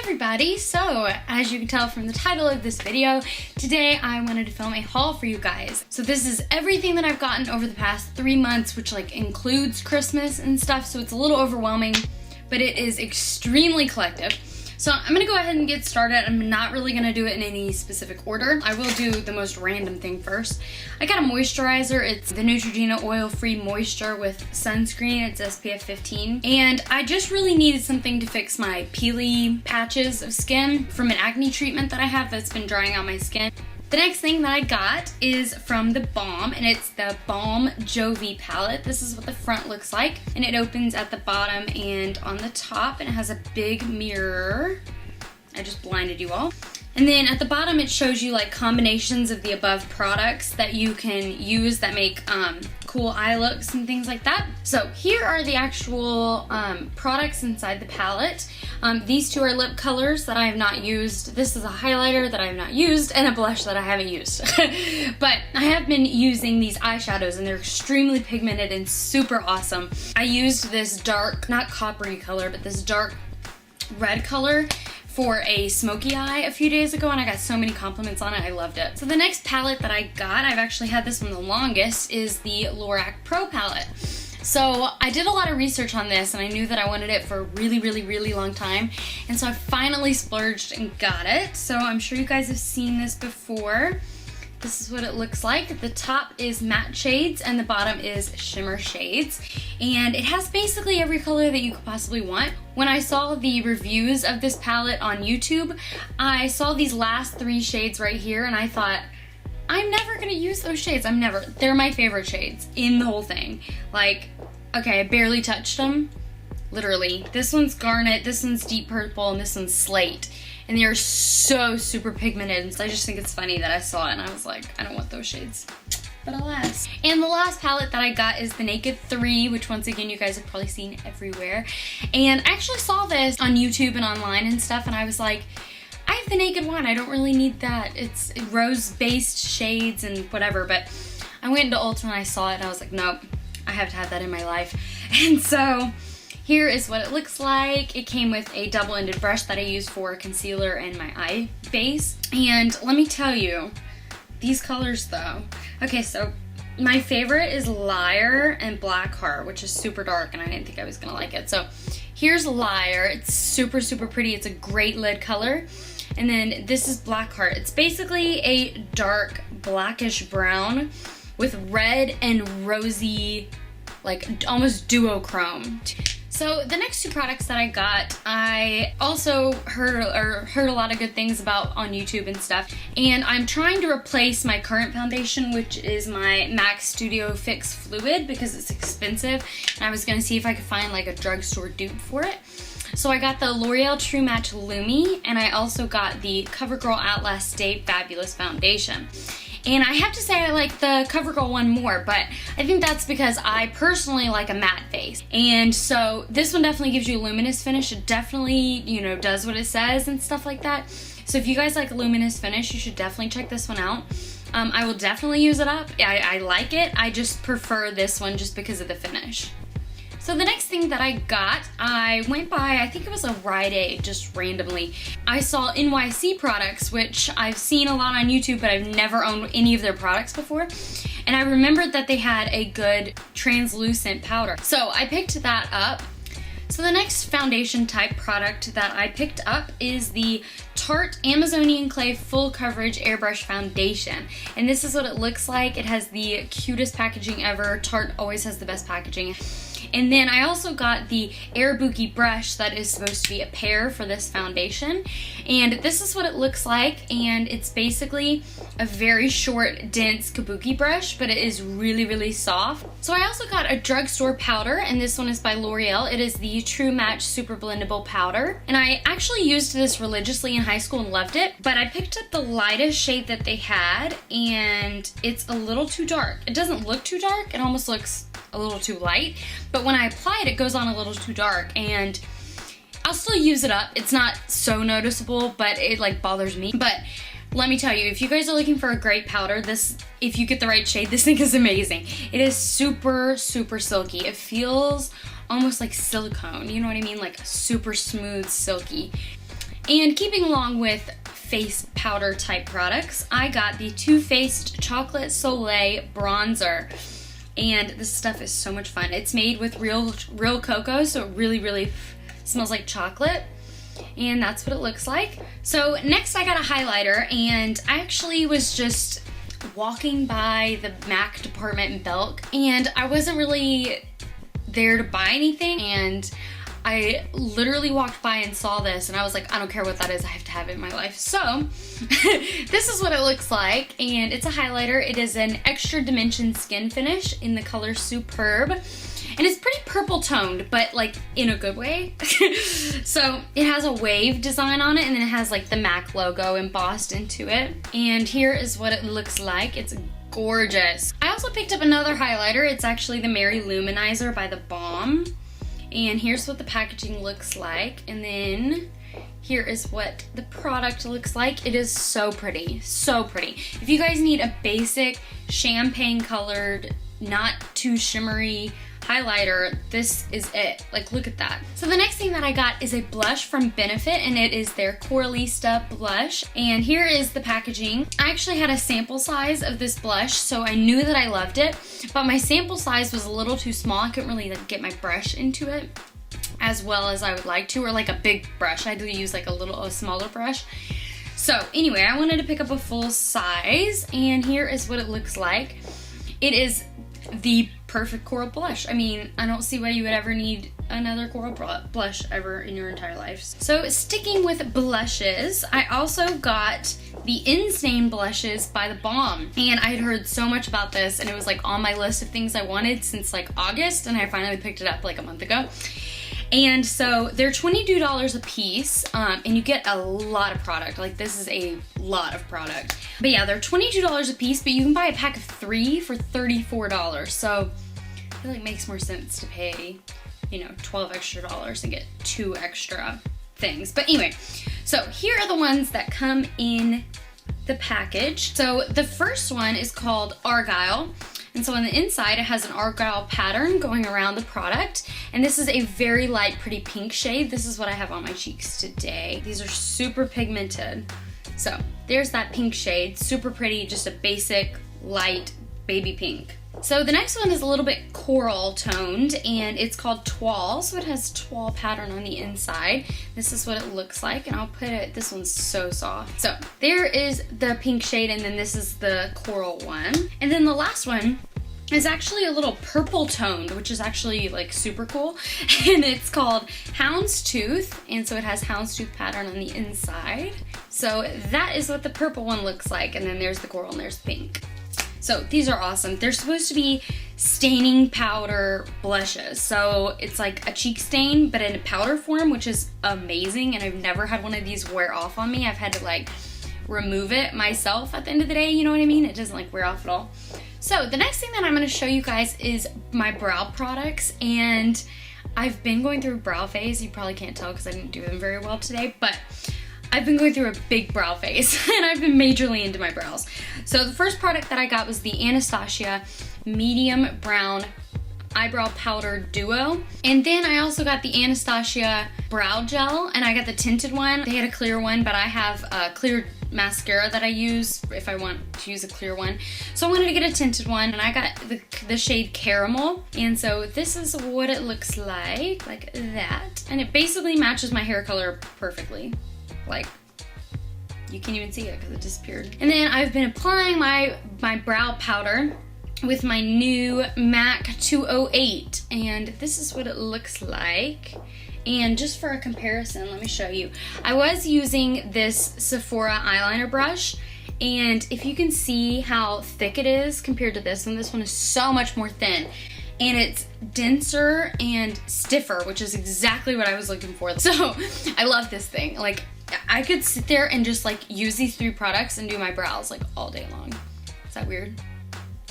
everybody, so as you can tell from the title of this video, today I wanted to film a haul for you guys. So this is everything that I've gotten over the past 3 months, which includes Christmas and stuff, so it's a little overwhelming, but it is extremely collective. So I'm gonna go ahead and get started. I'm not really gonna do it in any specific order. I will do the most random thing first. I got a moisturizer. It's the Neutrogena Oil-Free Moisture with sunscreen. It's SPF 15. And I just really needed something to fix my peely patches of skin from an acne treatment that I have that's been drying out my skin. The next thing that I got is from the Balm, and it's the Balm Jovi palette. This is what the front looks like, and it opens at the bottom and on the top, and it has a big mirror. I just blinded you all. And then at the bottom it shows you combinations of the above products that you can use that make cool eye looks and things like that. So here are the actual products inside the palette. These two are lip colors that I have not used. This is a highlighter that I have not used and a blush that I haven't used. But I have been using these eyeshadows and they're extremely pigmented and super awesome. I used this dark, not coppery color, but this dark red color for a smoky eye a few days ago, and I got so many compliments on it. I loved it. So the next palette that I got, I've actually had this one the longest, is the Lorac Pro palette. So I did a lot of research on this and I knew that I wanted it for a really long time, and so I finally splurged and got it. So I'm sure you guys have seen this before. This is what it looks like. The top is matte shades and the bottom is shimmer shades. And it has basically every color that you could possibly want. When I saw the reviews of this palette on YouTube, I saw these last 3 shades right here and I thought, I'm never gonna use those shades. They're my favorite shades in the whole thing. Okay, I barely touched them, literally. This one's garnet, this one's deep purple, and this one's slate. And they are so super pigmented, and so I just think it's funny that I saw it and I was like, I don't want those shades. But alas. And the last palette that I got is the Naked 3, which once again you guys have probably seen everywhere. And I actually saw this on YouTube and online and stuff, and I was like, I have the Naked one, I don't really need that. It's rose-based shades and whatever, but I went into Ulta and I saw it and I was like, nope, I have to have that in my life. And so here is what it looks like. It came with a double-ended brush that I use for concealer and my eye base. And let me tell you, these colors though. Okay, so my favorite is Liar and Black Heart, which is super dark and I didn't think I was gonna like it. So here's Liar. It's super pretty. It's a great lid color. And then this is Black Heart. It's basically a dark blackish brown with red and rosy, almost duochrome. So the next 2 products that I got, I also heard a lot of good things about on YouTube and stuff. And I'm trying to replace my current foundation, which is my MAC Studio Fix Fluid, because it's expensive. And I was gonna see if I could find a drugstore dupe for it. So I got the L'Oreal True Match Lumi, and I also got the CoverGirl Outlast Stay Fabulous Foundation. And I have to say I like the CoverGirl one more, but I think that's because I personally like a matte face. And so this one definitely gives you a luminous finish. It definitely, does what it says and stuff like that. So if you guys like a luminous finish, you should definitely check this one out. I will definitely use it up. I like it. I just prefer this one just because of the finish. So the next thing that I got, I went by, I think it was a Rite Aid, just randomly. I saw NYC products, which I've seen a lot on YouTube, but I've never owned any of their products before. And I remembered that they had a good translucent powder. So I picked that up. So the next foundation type product that I picked up is the Tarte Amazonian Clay Full Coverage Airbrush Foundation. And this is what it looks like. It has the cutest packaging ever. Tarte always has the best packaging. And then I also got the Air Buki brush that is supposed to be a pair for this foundation. And this is what it looks like, and it's basically a very short, dense kabuki brush, but it is really soft. So I also got a drugstore powder, and this one is by L'Oreal. It is the True Match Super Blendable Powder. And I actually used this religiously in high school and loved it, but I picked up the lightest shade that they had, and it's a little too dark. It doesn't look too dark, it almost looks a little too light, but when I apply it, it goes on a little too dark, and I'll still use it up. It's not so noticeable, but it bothers me. But let me tell you, if you guys are looking for a great powder, if you get the right shade, this thing is amazing. It is super silky. It feels almost like silicone, you know what I mean? Super smooth, silky. And keeping along with face powder type products, I got the Too Faced Chocolate Soleil Bronzer. And this stuff is so much fun. It's made with real cocoa, so it really smells like chocolate. And that's what it looks like. So next I got a highlighter, and I actually was just walking by the MAC department in Belk, and I wasn't really there to buy anything, and I literally walked by and saw this, and I was like, I don't care what that is, I have to have it in my life. So this is what it looks like, and it's a highlighter. It is an extra dimension skin finish in the color Superb, and it's pretty purple toned, but like in a good way. So it has a wave design on it, and then it has like the MAC logo embossed into it, and here is what it looks like. It's gorgeous. I also picked up another highlighter. It's actually the Mary Luminizer by The Balm. And here's what the packaging looks like. And then here is what the product looks like. It is so pretty, so pretty. If you guys need a basic champagne colored, not too shimmery highlighter, this is it. Like, look at that. So the next thing that I got is a blush from Benefit, and it is their Coralista blush. And here is the packaging. I actually had a sample size of this blush, so I knew that I loved it, but my sample size was a little too small. I couldn't really like get my brush into it as well as I would like to, or like a big brush. I had to use like a smaller brush. So anyway, I wanted to pick up a full size, and here is what it looks like. It is the perfect coral blush. I mean, I don't see why you would ever need another coral blush ever in your entire life. So sticking with blushes, I also got the Insane blushes by The Balm, and I had heard so much about this, and it was like on my list of things I wanted since like August, and I finally picked it up like a month ago. And so they're $22 a piece, and you get a lot of product. Like, this is a lot of product. But yeah, they're $22 a piece, but you can buy a pack of 3 for $34. So I feel like it makes more sense to pay, you know, $12 extra and get 2 extra things. But anyway, so here are the ones that come in the package. So the first one is called Argyle. And so on the inside, it has an argyle pattern going around the product. And this is a very light, pretty pink shade. This is what I have on my cheeks today. These are super pigmented. So there's that pink shade, super pretty, just a basic, light, baby pink. So the next one is a little bit coral toned, and it's called Toile. So it has toile pattern on the inside. This is what it looks like, and I'll put it, this one's so soft. So there is the pink shade, and then this is the coral one. And then the last one is actually a little purple toned, which is actually like super cool. And it's called Houndstooth, and so it has houndstooth pattern on the inside. So that is what the purple one looks like, and then there's the coral and there's pink. So these are awesome. They're supposed to be staining powder blushes. So it's like a cheek stain, but in a powder form, which is amazing. And I've never had one of these wear off on me. I've had to like remove it myself at the end of the day, you know what I mean? It doesn't like wear off at all. So the next thing that I'm gonna show you guys is my brow products. And I've been going through a brow phase. You probably can't tell because I didn't do them very well today, but I've been going through a big brow phase, and I've been majorly into my brows. So the first product that I got was the Anastasia Medium Brown Eyebrow Powder Duo. And then I also got the Anastasia Brow Gel, and I got the tinted one. They had a clear one, but I have a clear mascara that I use if I want to use a clear one. So I wanted to get a tinted one, and I got the shade Caramel. And so this is what it looks like that. And it basically matches my hair color perfectly. Like, you can't even see it because it disappeared. And then I've been applying my brow powder with my new MAC 208, and this is what it looks like. And just for a comparison, let me show you. I was using this Sephora eyeliner brush, and if you can see how thick it is compared to this one is so much more thin. And it's denser and stiffer, which is exactly what I was looking for. So I love this thing. Like, I could sit there and just like use these 3 products and do my brows like all day long. Is that weird?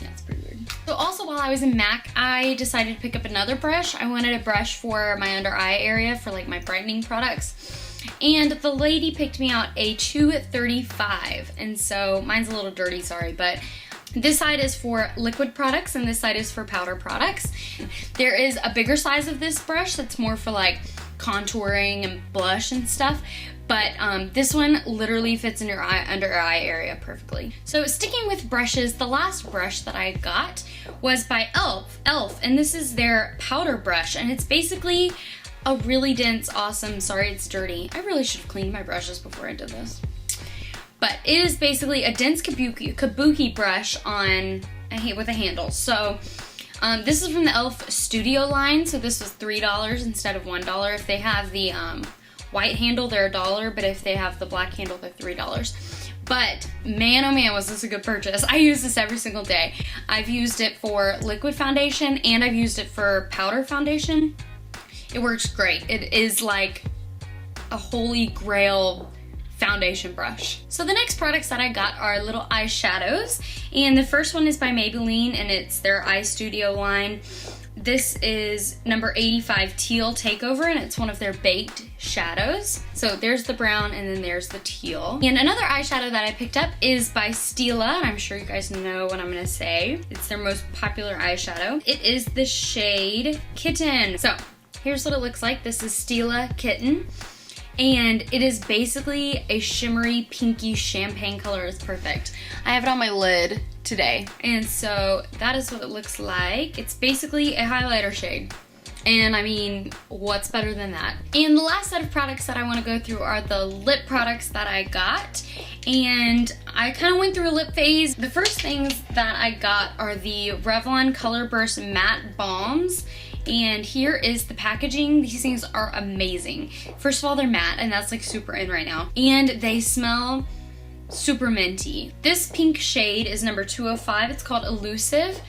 Yeah, it's pretty weird. So also while I was in MAC, I decided to pick up another brush. I wanted a brush for my under eye area for like my brightening products. And the lady picked me out a 235. And so mine's a little dirty, sorry, but this side is for liquid products and this side is for powder products. There is a bigger size of this brush that's more for like contouring and blush and stuff. But this one literally fits in your eye, under eye area perfectly. So sticking with brushes, the last brush that I got was by e.l.f. And this is their powder brush. And it's basically a really dense, awesome, sorry it's dirty. I really should have cleaned my brushes before I did this. But it is basically a dense kabuki brush on with a handle. So this is from the e.l.f. Studio line. So this was $3 instead of $1. If they have the white handle, they're $1, but if they have the black handle, they're $3. But man, oh man, was this a good purchase. I use this every single day. I've used it for liquid foundation and I've used it for powder foundation. It works great. It is like a holy grail foundation brush. So the next products that I got are little eyeshadows, and the first one is by Maybelline and it's their Eye Studio line. This is number 85 Teal Takeover, and it's one of their baked shadows. So there's the brown and then there's the teal. And another eyeshadow that I picked up is by Stila, and I'm sure you guys know what I'm gonna say. It's their most popular eyeshadow. It is the shade Kitten. So here's what it looks like. This is Stila Kitten. And it is basically a shimmery, pinky champagne color. It's perfect. I have it on my lid today. And so that is what it looks like. It's basically a highlighter shade. And I mean, what's better than that? And the last set of products that I want to go through are the lip products that I got. And I kind of went through a lip phase. The first things that I got are the Revlon Color Burst Matte Balms. And here is the packaging. These things are amazing. First of all, they're matte, and that's like super in right now. And they smell super minty. This pink shade is number 205. It's called Elusive.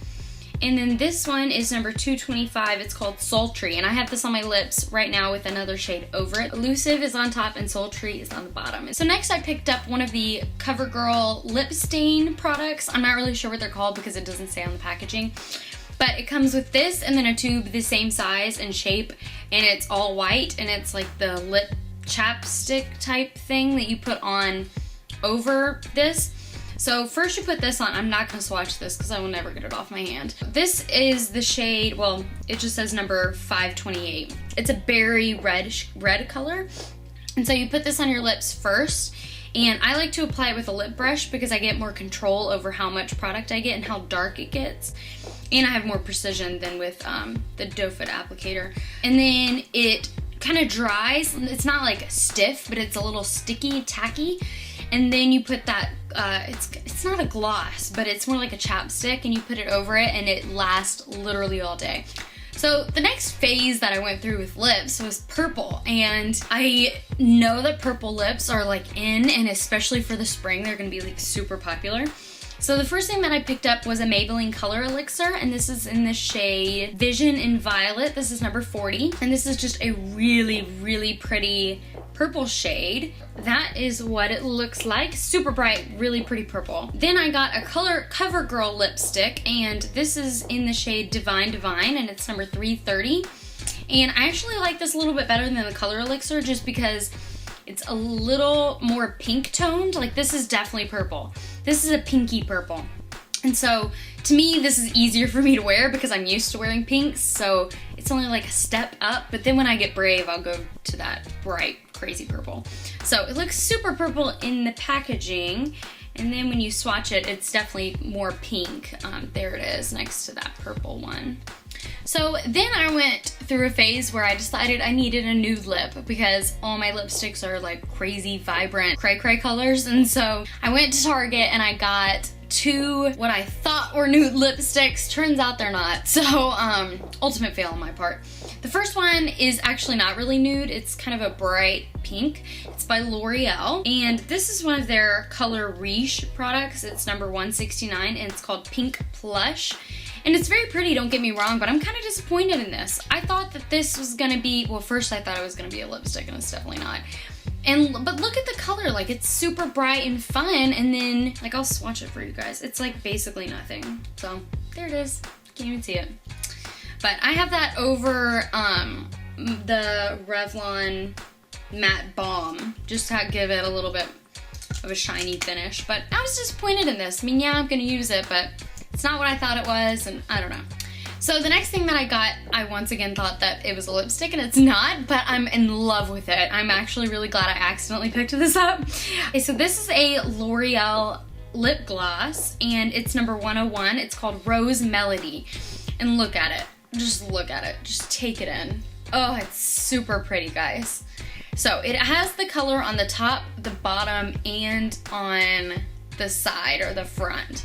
And then this one is number 225. It's called Sultry. And I have this on my lips right now with another shade over it. Elusive is on top and Sultry is on the bottom. So next I picked up one of the CoverGirl lip stain products. I'm not really sure what they're called because it doesn't say on the packaging. But it comes with this and then a tube the same size and shape, and it's all white, and it's like the lip chapstick type thing that you put on over this. So first you put this on. I'm not gonna swatch this because I will never get it off my hand. This is the shade, well, it just says number 528. It's a berry red color. And so you put this on your lips first, and I like to apply it with a lip brush because I get more control over how much product I get and how dark it gets. And I have more precision than with the doe foot applicator. And then it kind of dries. It's not like stiff, but it's a little sticky, tacky. And then you put that, it's not a gloss, but it's more like a chapstick, and you put it over it and it lasts literally all day. So the next phase that I went through with lips was purple, and I know that purple lips are like in, and especially for the spring, they're gonna be like super popular. So the first thing that I picked up was a Maybelline Color Elixir, and this is in the shade Vision in Violet. This is number 40, and this is just a really, really pretty purple shade. That is what it looks like. Super bright, really pretty purple. Then I got a CoverGirl lipstick, and this is in the shade Divine Divine, and it's number 330. And I actually like this a little bit better than the Color Elixir just because it's a little more pink toned. Like, this is definitely purple. This is a pinky purple. And so to me, this is easier for me to wear because I'm used to wearing pinks. So it's only like a step up, but then when I get brave, I'll go to that bright, crazy purple. So it looks super purple in the packaging. And then when you swatch it, it's definitely more pink. There it is next to that purple one. So then I went through a phase where I decided I needed a nude lip because all my lipsticks are like crazy, vibrant, cray-cray colors. And so I went to Target and I got two what I thought were nude lipsticks. Turns out they're not. So ultimate fail on my part. The first one is actually not really nude. It's kind of a bright pink. It's by L'Oreal, and this is one of their Color Riche products. It's number 169, and it's called Pink Plush. And it's very pretty, don't get me wrong, but I'm kind of disappointed in this. I thought that this was gonna be, well, first I thought it was gonna be a lipstick, and it's definitely not. But look at the color, like it's super bright and fun, and then, like, I'll swatch it for you guys. It's like basically nothing. So there it is, can't even see it. But I have that over the Revlon Matte Balm, just to give it a little bit of a shiny finish. But I was disappointed in this. I mean, yeah, I'm gonna use it, but it's not what I thought it was, and I don't know. So the next thing that I got, I once again thought that it was a lipstick, and it's not, but I'm in love with it. I'm actually really glad I accidentally picked this up. Okay, so this is a L'Oreal lip gloss, and it's number 101. It's called Rose Melody. And look at it. Just look at it. Just take it in. Oh, it's super pretty, guys. So it has the color on the top, the bottom, and on the side or the front,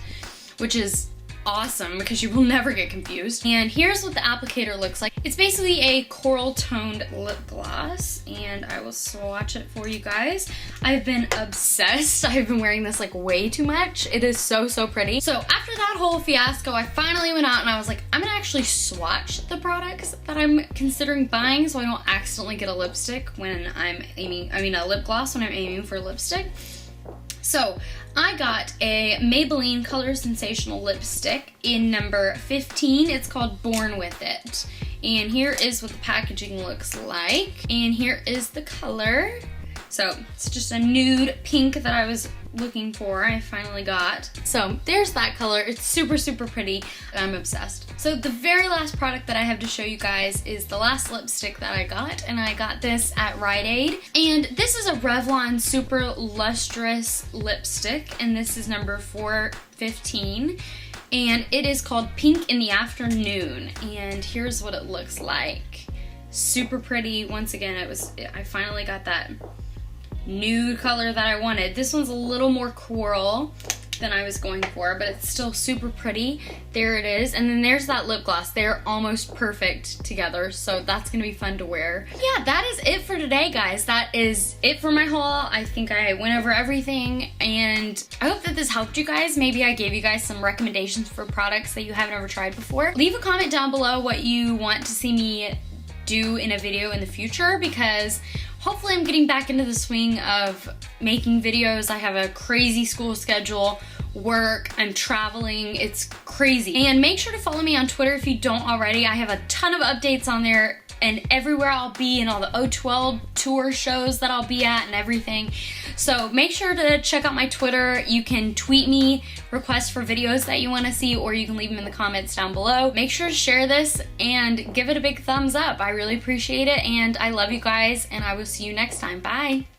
which is awesome because you will never get confused. And here's what the applicator looks like. It's basically a coral toned lip gloss, and I will swatch it for you guys. I've been obsessed. I've been wearing this like way too much. It is so, so pretty. So after that whole fiasco, I finally went out and I was like, I'm gonna actually swatch the products that I'm considering buying so I don't accidentally get a lipstick when I'm aiming, a lip gloss when I'm aiming for lipstick. So I got a Maybelline Color Sensational lipstick in number 15. It's called Born With It. And here is what the packaging looks like. And here is the color. So it's just a nude pink that I was looking for. I finally got. So there's that color. It's super, super pretty. I'm obsessed. So the very last product that I have to show you guys is the last lipstick that I got, and I got this at Rite Aid. And this is a Revlon Super Lustrous lipstick, and this is number 415. And it is called Pink in the Afternoon. And here's what it looks like. Super pretty. Once again, I finally got that nude color that I wanted. This one's a little more coral than I was going for, but it's still super pretty. There it is. And then there's that lip gloss. They're almost perfect together, so that's gonna be fun to wear. Yeah, that is it for today, guys. That is it for my haul. I think I went over everything, and I hope that this helped you guys. Maybe I gave you guys some recommendations for products that you haven't ever tried before. Leave a comment down below what you want to see me do in a video in the future, because hopefully I'm getting back into the swing of making videos. I have a crazy school schedule, work, I'm traveling, it's crazy. And make sure to follow me on Twitter if you don't already. I have a ton of updates on there and everywhere I'll be, and all the O12 tour shows that I'll be at and everything. So make sure to check out my Twitter. You can tweet me requests for videos that you want to see, or you can leave them in the comments down below. Make sure to share this and give it a big thumbs up. I really appreciate it, and I love you guys, and I will see you next time. Bye.